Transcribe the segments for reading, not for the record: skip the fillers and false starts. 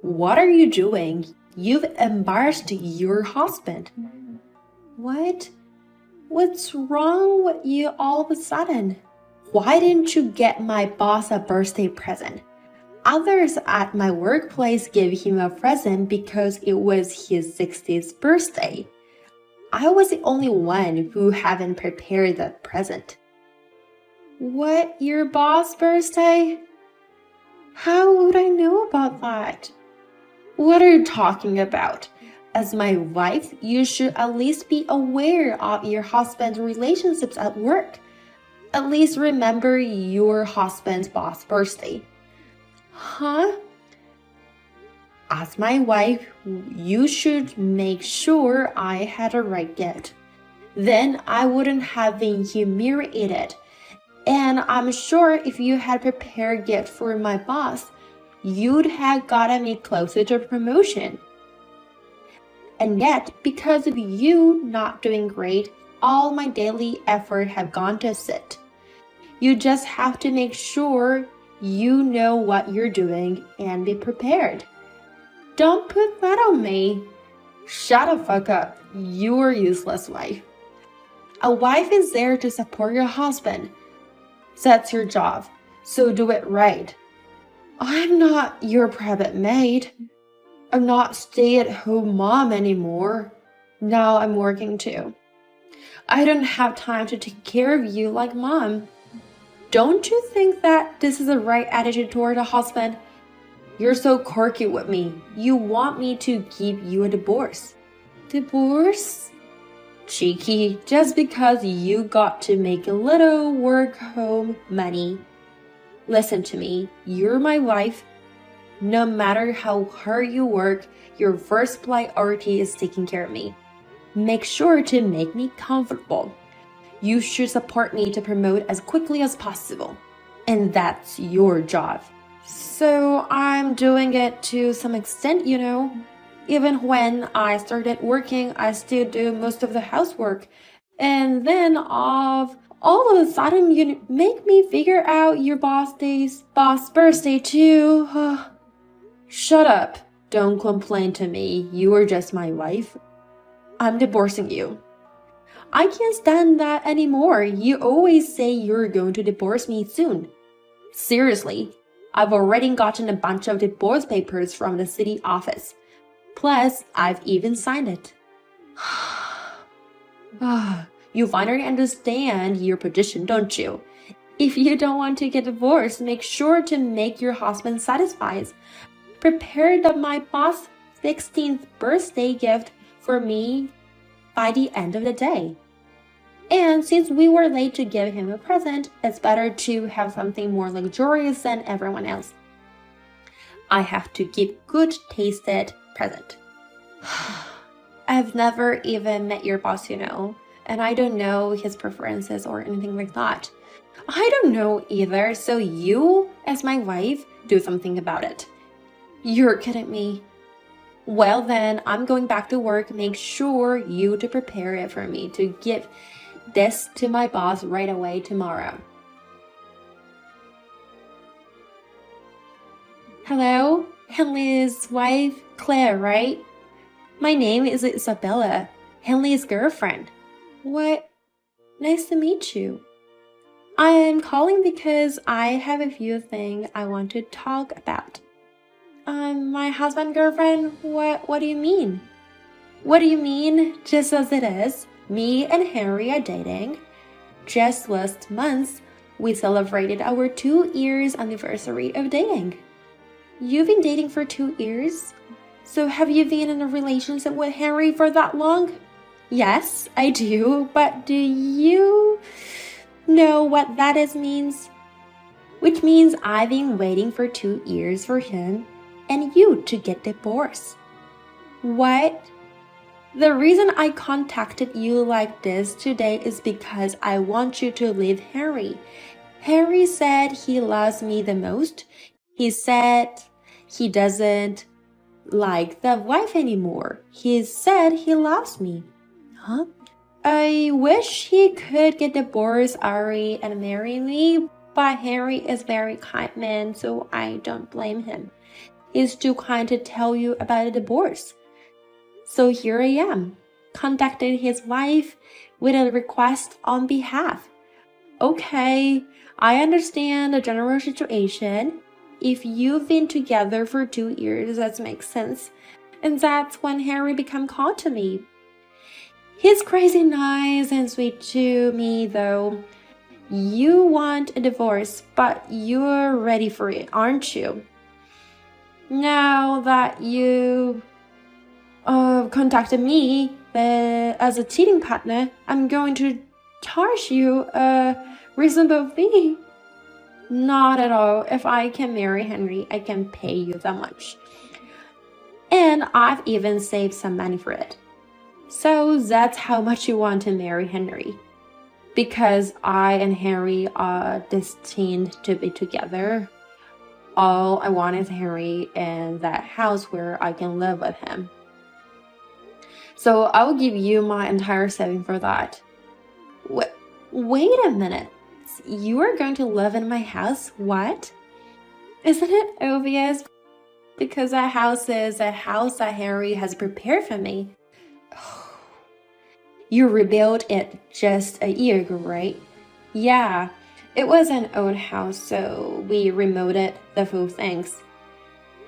What are you doing? You've embarrassed your husband. What? What's wrong with you all of a sudden? Why didn't you get my boss a birthday present? Others at my workplace gave him a present because it was his 60th birthday. I was the only one who hadn't prepared the present. What, your boss' birthday? How would I know about that? What are you talking about? As my wife, you should at least be aware of your husband's relationships at work. At least remember your husband's boss' birthday. Huh? As my wife, you should make sure I had a right gift. Then I wouldn't have been humiliated. And I'm sure if you had prepared a gift for my boss, you'd have gotten me closer to promotion. And yet, because of you not doing great, all my daily effort have gone to sit. You just have to make sure you know what you're doing and be prepared. Don't put that on me. Shut the fuck up. You're a useless wife. A wife is there to support your husband. That's your job, so do it right. I'm not your private maid. I'm not stay-at-home mom anymore. Now I'm working too. I don't have time to take care of you like mom. Don't you think that this is the right attitude toward a husband? You're so quirky with me. You want me to give you a divorce. Divorce? Cheeky, just because you got to make a little work-home money. Listen to me, you're my wife. No matter how hard you work, your first priority is taking care of me. Make sure to make me comfortable. You should support me to promote as quickly as possible. And that's your job. So I'm doing it to some extent, you know. Even when I started working, I still do most of the housework. And then all of a sudden, you make me figure out your boss birthday too. Shut up. Don't complain to me. You are just my wife. I'm divorcing you. I can't stand that anymore. You always say you're going to divorce me soon. Seriously, I've already gotten a bunch of divorce papers from the city office. Plus, I've even signed it. You finally understand your position, don't you? If you don't want to get divorced, make sure to make your husband satisfied. Prepare my boss' 16th birthday gift for me by the end of the day. And since we were late to give him a present, it's better to have something more luxurious than everyone else. I have to give good tasted present. I've never even met your boss, you know, and I don't know his preferences or anything like that. I don't know either, so you, as my wife, do something about it. You're kidding me. Well then, I'm going back to work. Make sure you to prepare it for me to give this to my boss right away tomorrow. Hello? Henley's wife, Claire, right? My name is Isabella, Henley's girlfriend. What? Nice to meet you. I am calling because I have a few things I want to talk about. My husband, girlfriend? What do you mean? What do you mean? Just as it is, me and Henry are dating. Just last month, we celebrated our 2 years anniversary of dating. You've been dating for 2 years? So have you been in a relationship with Henry for that long? Yes, I do, but do you know what that means? Which means I've been waiting for 2 years for him and you to get divorced. What? The reason I contacted you like this today is because I want you to leave Henry. Henry said he loves me the most. He said he doesn't like the wife anymore. He said he loves me. Huh? I wish he could get divorced, Ari, and marry me, but Henry is very kind man, so I don't blame him. is too kind to tell you about a divorce. So here I am, contacting his wife with a request on behalf. Okay, I understand the general situation. If you've been together for 2 years, that makes sense. And that's when Harry became called to me. He's crazy nice and sweet to me, though. You want a divorce, but you're ready for it, aren't you? Now that you contacted me as a cheating partner, I'm going to charge you a reasonable fee. Not at all. If I can marry Henry, I can pay you that much. And I've even saved some money for it. So that's how much you want to marry Henry. Because I and Henry are destined to be together. All I want is Henry and that house where I can live with him. So I'll give you my entire saving for that. Wait a minute. You are going to live in my house? What? Isn't it obvious? Because that house is a house that Henry has prepared for me. You rebuilt it just a year ago, right? Yeah, it was an old house, so we remodeled the full things.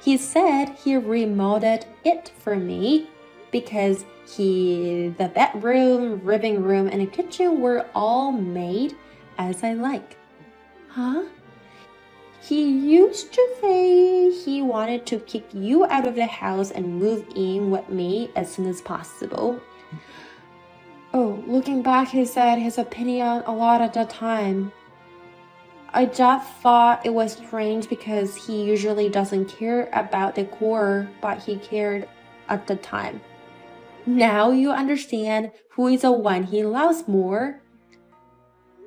He said he remodeled it for me because the bedroom, living room, and the kitchen were all made as I like. Huh? He used to say he wanted to kick you out of the house and move in with me as soon as possible. Oh, looking back, he said his opinion a lot at the time. I just thought it was strange because he usually doesn't care about the core, but he cared at the time. Now you understand who is the one he loves more.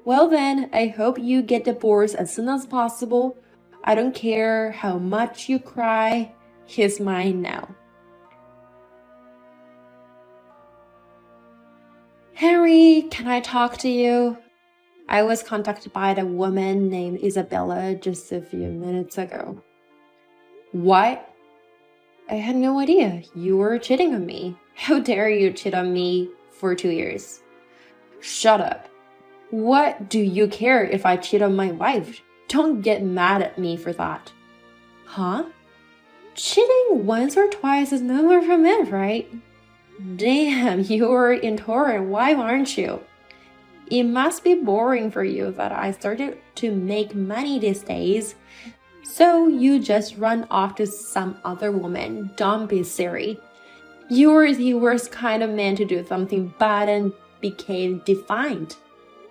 Well then, I hope you get divorced as soon as possible. I don't care how much you cry. He's mine now. Harry, can I talk to you? I was contacted by a woman named Isabella just a few minutes ago. What? I had no idea. You were cheating on me. How dare you cheat on me for 2 years? Shut up. What do you care if I cheat on my wife? Don't get mad at me for that. Huh? Cheating once or twice is no more from it, right? Damn, you're intolerant. Why aren't you? It must be boring for you that I started to make money these days. So you just run off to some other woman. Don't be silly. You're the worst kind of man to do something bad and became defiant.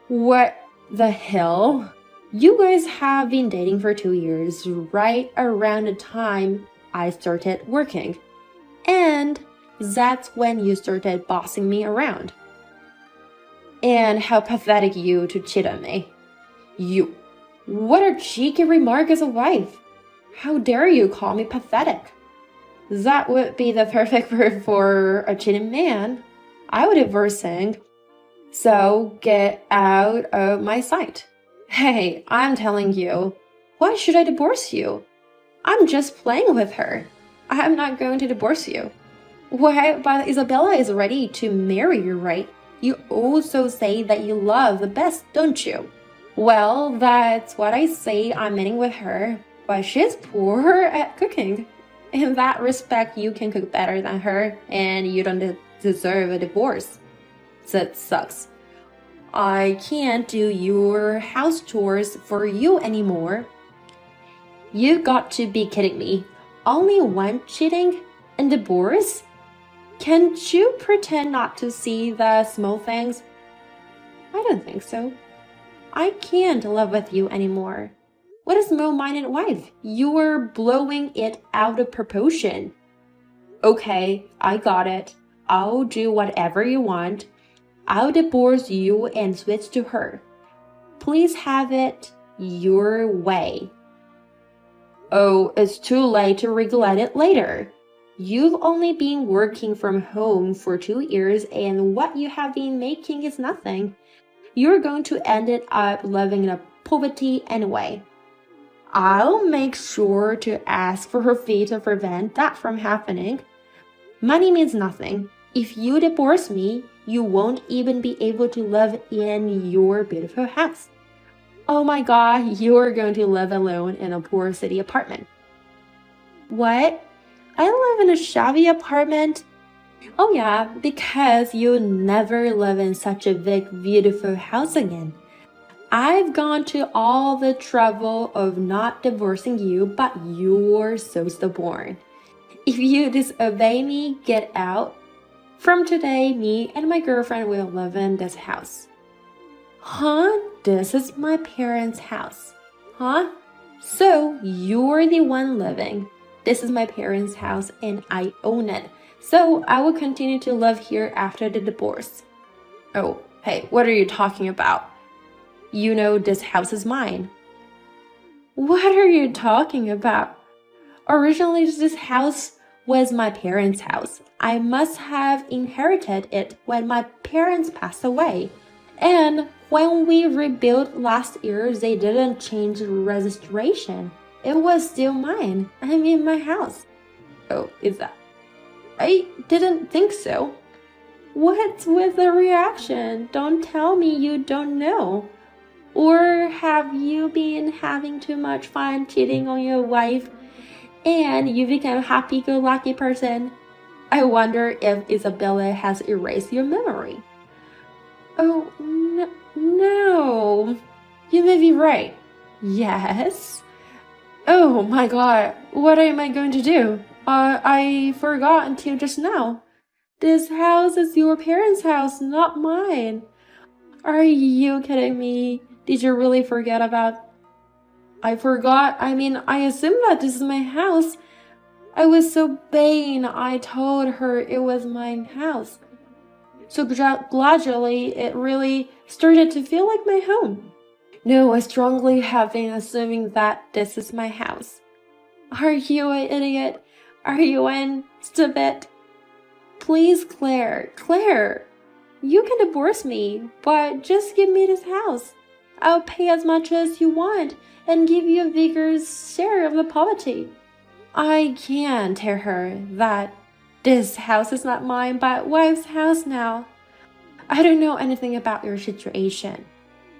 What the hell? You guys have been dating for 2 years, right around the time I started working. And that's when you started bossing me around. And how pathetic you to cheat on me. You. What a cheeky remark as a wife. How dare you call me pathetic? That would be the perfect word for a cheating man. I would divorce him. So get out of my sight. Hey, I'm telling you, why should I divorce you? I'm just playing with her. I'm not going to divorce you. Why, but Isabella is ready to marry you, right? You also say that you love the best, don't you? Well, that's what I say I'm meeting with her, but she's poor at cooking. In that respect, you can cook better than her, and you don't deserve a divorce. That sucks. I can't do your house chores for you anymore. You got to be kidding me. Only one cheating and divorce? Can't you pretend not to see the small things? I don't think so. I can't live with you anymore. What a small-minded wife. You're blowing it out of proportion. Okay, I got it. I'll do whatever you want. I'll divorce you and switch to her. Please have it your way. Oh, it's too late to regret it later. You've only been working from home for 2 years and what you have been making is nothing. You're going to end up living in poverty anyway. I'll make sure to ask for her fee to prevent that from happening. Money means nothing. If you divorce me, you won't even be able to live in your beautiful house. Oh my god, you're going to live alone in a poor city apartment. What? I live in a shabby apartment? Oh yeah, because you'll never live in such a big, beautiful house again. I've gone to all the trouble of not divorcing you, but you're so stubborn. If you disobey me, get out. From today, me and my girlfriend will live in this house. Huh? This is my parents' house. Huh? So, you're the one living. This is my parents' house and I own it. So, I will continue to live here after the divorce. Oh, hey, what are you talking about? You know this house is mine. What are you talking about? Originally, this house was my parents' house. I must have inherited it when my parents passed away. And when we rebuilt last year, they didn't change the registration. It was still mine. I mean, my house. Oh, is that? I didn't think so. What's with the reaction? Don't tell me you don't know. Or have you been having too much fun cheating on your wife and you become a happy-go-lucky person? I wonder if Isabella has erased your memory. Oh, no. You may be right. Yes? Oh my god, what am I going to do? I forgot until just now. This house is your parents' house, not mine. Are you kidding me? Did you really forget about... I forgot. I mean, I assumed that this is my house. I was so vain. I told her it was my house. So gradually, it really started to feel like my home. No, I strongly have been assuming that this is my house. Are you an idiot? Are you an stupid? Please, Claire, you can divorce me, but just give me this house. I'll pay as much as you want and give you a bigger share of the property. I can't tell her that this house is not mine, but wife's house now. I don't know anything about your situation.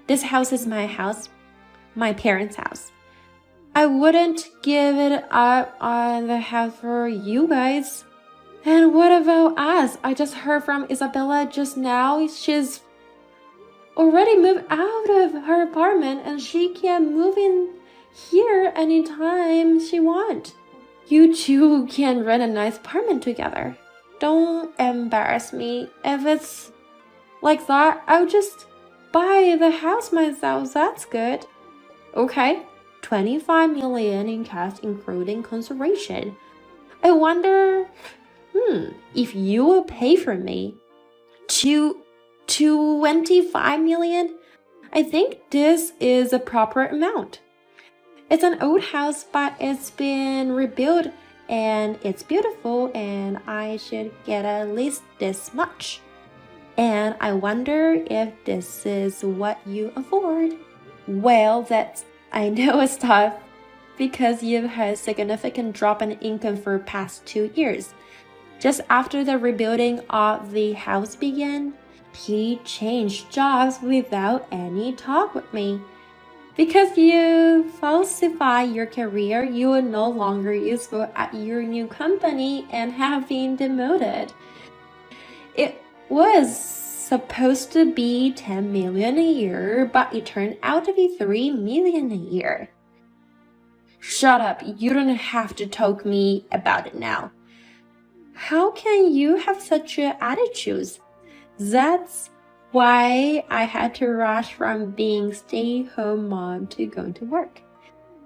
This house is my house, my parents' house. I wouldn't give it up on the house for you guys. And what about us? I just heard from Isabella just now. She's already moved out of her apartment and she can move in here anytime she wants. You two can rent a nice apartment together. Don't embarrass me. If it's like that, I'll just buy the house myself. That's good. Okay, 25 million in cash including consideration. I wonder, if you will pay for me 25 million? I think this is a proper amount. It's an old house, but it's been rebuilt and it's beautiful and I should get at least this much. And I wonder if this is what you afford. Well, I know it's tough because you've had a significant drop in income for the past 2 years. Just after the rebuilding of the house began, he changed jobs without any talk with me. Because you falsify your career, you are no longer useful at your new company and have been demoted. It was supposed to be 10 million a year, but it turned out to be 3 million a year. Shut up, you don't have to talk me about it now. How can you have such an attitude? That's why I had to rush from being stay-home mom to going to work.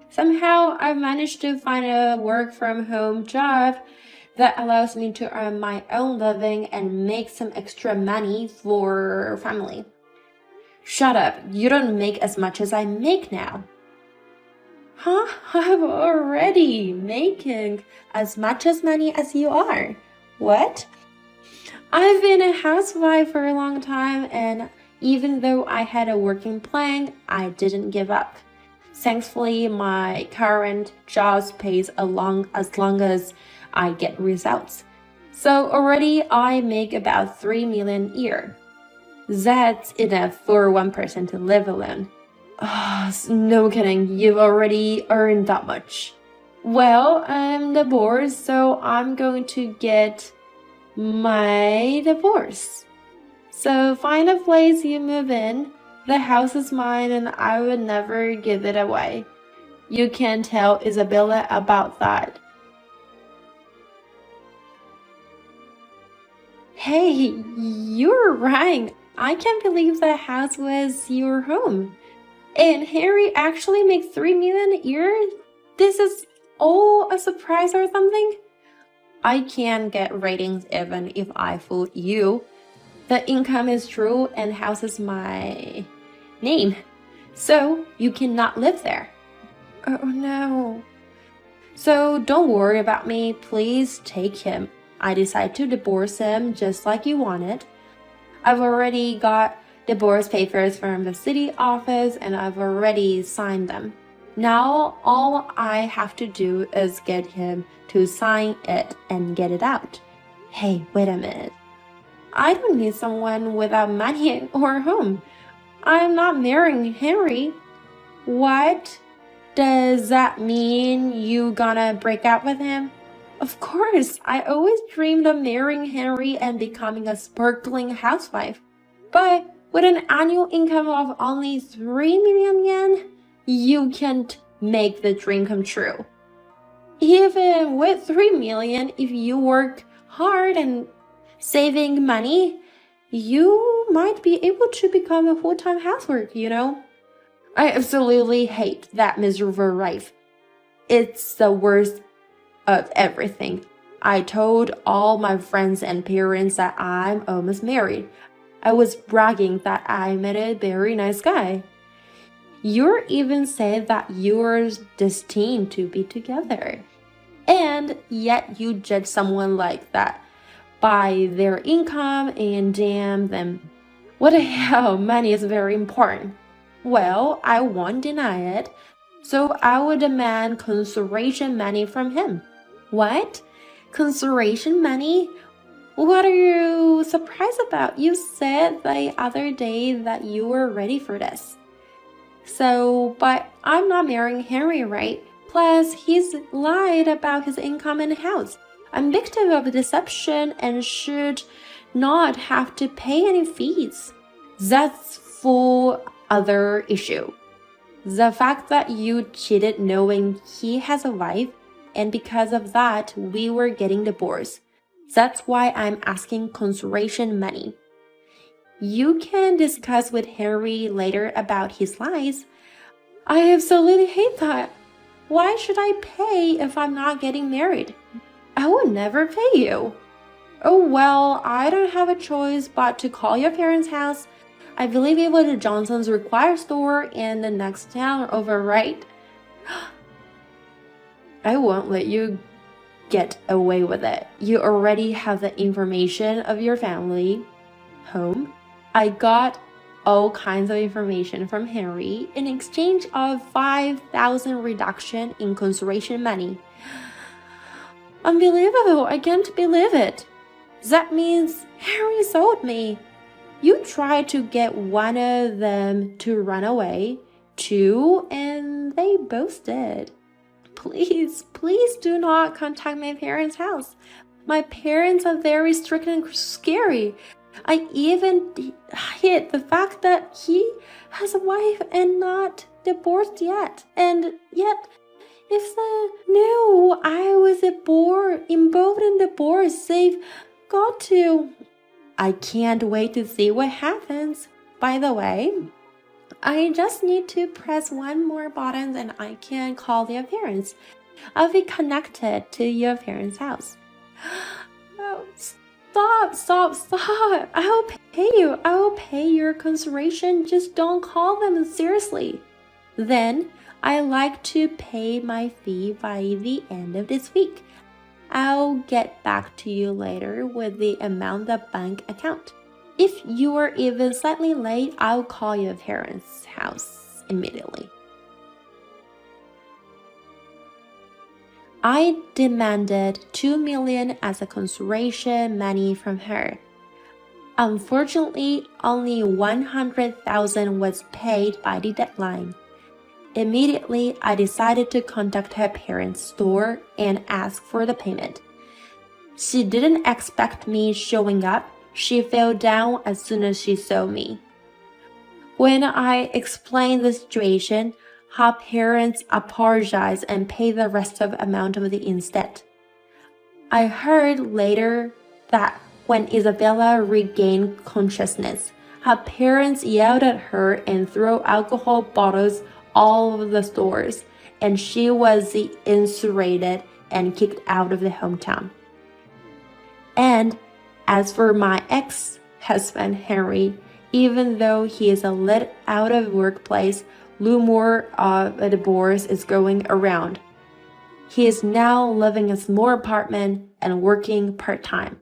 Somehow I managed to find a work-from-home job that allows me to earn my own living and make some extra money for family. Shut up, you don't make as much as I make now. Huh? I'm already making as much as money as you are. What? I've been a housewife for a long time, and even though I had a working plan, I didn't give up. Thankfully, my current job pays as long as I get results. So already I make about 3 million a year. That's enough for one person to live alone. No kidding, you've already earned that much. Well, I'm divorced, so I'm going to get my divorce. So find a place you move in. The house is mine and I would never give it away. You can tell Isabella about that. Hey, you're right. I can't believe the house was your home. And Harry actually makes 3 million a year? This is all a surprise or something? I can get ratings even if I fooled you. The income is true and house is my name. So you cannot live there. Oh no. So don't worry about me. Please take him. I decided to divorce him just like you wanted. I've already got divorce papers from the city office and I've already signed them. Now all I have to do is get him to sign it and get it out. Hey, wait a minute. I don't need someone without money or a home. I'm not marrying Henry. What? Does that mean you gonna break up with him? Of course, I always dreamed of marrying Henry and becoming a sparkling housewife. But with an annual income of only 3 million yen, you can't make the dream come true. Even with 3 million, if you work hard and saving money, you might be able to become a full-time housewife, you know? I absolutely hate that miserable life. It's the worst of everything. I told all my friends and parents that I'm almost married. I was bragging that I met a very nice guy. You even said that you're destined to be together. And yet you judge someone like that by their income and damn them. What the hell, money is very important. Well, I won't deny it, so I would demand consideration money from him. What? Consideration money? What are you surprised about? You said the other day that you were ready for this. So, but I'm not marrying Henry, right? Plus, he's lied about his income and house. I'm victim of deception and should not have to pay any fees. That's full other issue. The fact that you cheated knowing he has a wife, and because of that, we were getting divorced. That's why I'm asking consideration money. You can discuss with Henry later about his lies. I absolutely hate that. Why should I pay if I'm not getting married? I will never pay you. Oh well, I don't have a choice but to call your parents' house. I believe it was the Johnson's Require store in the next town over, right? I won't let you get away with it. You already have the information of your family home. I got all kinds of information from Henry in exchange of 5,000 reduction in consideration money. Unbelievable, I can't believe it. That means Henry sold me. You tried to get one of them to run away, too, and they both did. Please, please do not contact my parents' house. My parents are very strict and scary. I even hid the fact that he has a wife and not divorced yet. And yet, if they knew I was involved in divorce, they've got to. I can't wait to see what happens. By the way, I just need to press one more button and I can call your parents. I'll be connected to your parents' house. Oh, stop. I will pay you. I will pay your consideration. Just don't call them seriously. Then I like to pay my fee by the end of this week. I'll get back to you later with the amount of bank account. If you are even slightly late, I'll call your parents' house immediately. I demanded $2 million as a consideration money from her. Unfortunately, only $100,000 was paid by the deadline. Immediately, I decided to contact her parents' store and ask for the payment. She didn't expect me showing up. She fell down as soon as she saw me. When I explained the situation, her parents apologized and paid the rest of the amount of the instead. I heard later that when Isabella regained consciousness, her parents yelled at her and threw alcohol bottles all over the stores, and she was incinerated and kicked out of the hometown. And as for my ex-husband, Henry, even though he is a let out of workplace, rumor of a divorce is going around. He is now living in a small apartment and working part-time.